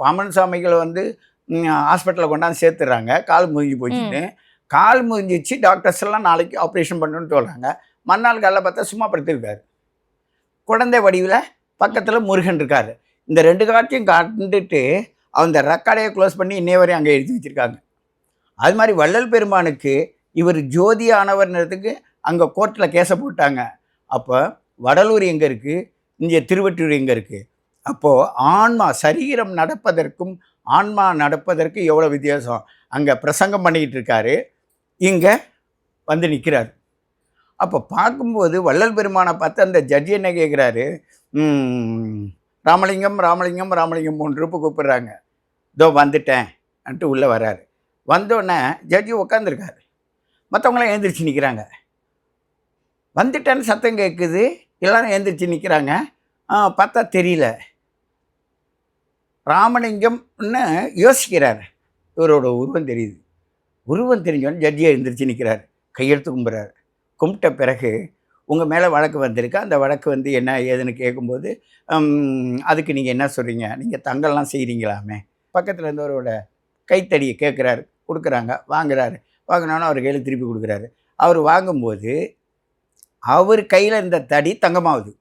பாமன் சாமிகளை வந்து ஹாஸ்பிட்டலில் கொண்டாந்து சேர்த்துறாங்க, கால் முறிஞ்சு போச்சுன்னு. கால் முறிஞ்சிச்சு, டாக்டர்ஸ் எல்லாம் நாளைக்கு ஆப்ரேஷன் பண்ணணும்னு சொல்கிறாங்க. மறுநாள் காலைல பார்த்தா சும்மா படுத்திருக்காரு. குழந்தை வடிவில் பக்கத்தில் முருகன் இருக்கார். இந்த 2 காட்சியும் கண்டுட்டு அந்த ரெக்கார்டையே க்ளோஸ் பண்ணி இன்னைய வரையும் அங்கே எழுதி வச்சுருக்காங்க. அது மாதிரி வள்ளல் பெருமானுக்கு இவர் ஜோதியானவர்ன்றதுக்கு அங்கே கோர்ட்டில் கேஸை போட்டாங்க. அப்போ வடலூர் எங்கே இருக்குது, இங்கே திருவற்றூர் எங்கே இருக்குது? அப்போது ஆன்மா சரீரம் நடப்பதற்கும் ஆன்மா நடப்பதற்கு எவ்வளோ வித்தியாசம். அங்கே பிரசங்கம் பண்ணிக்கிட்டு இருக்காரு, இங்கே வந்து நிற்கிறார். அப்போ பார்க்கும்போது வள்ளல் பெருமானை பார்த்து அந்த ஜட்ஜி என்ன கேட்குறாரு, ராமலிங்கம் ராமலிங்கம் ராமலிங்கம் 3 ரூபா கூப்பிட்றாங்க. இதோ வந்துட்டேன் அன்ட்டு உள்ளே வர்றாரு. வந்தோடனே ஜட்ஜி உட்காந்துருக்காரு, மற்றவங்களாம் எழுந்திரிச்சு நிற்கிறாங்க. வந்துட்டேன்னு சத்தம் கேட்குது, எல்லோரும் எழுந்திரிச்சு நிற்கிறாங்க. பார்த்தா தெரியல. ராமலிங்கம்னு யோசிக்கிறார், இவரோட உருவம் தெரியுது. உருவம் தெரிஞ்சோன்னு ஜட்ஜியை எழுந்திரிச்சு நிற்கிறார், கையெழுத்து கும்பிட்றாரு. கும்பிட்ட பிறகு உங்கள் மேலே வழக்கு வந்திருக்கு, அந்த வழக்கு வந்து என்ன ஏதுன்னு கேட்கும்போது, அதுக்கு நீங்கள் என்ன சொல்கிறீங்க, நீங்கள் தங்கல்லாம் செய்கிறீங்களாமே. பக்கத்தில் இருந்தவரோட கைத்தடியை கேட்குறாரு, கொடுக்குறாங்க, வாங்குறாரு. வாங்கினோன்னு அவர் கையில் திருப்பி கொடுக்குறாரு. அவர் வாங்கும்போது அவர் கையில் இருந்த தடி தங்கமாகுது.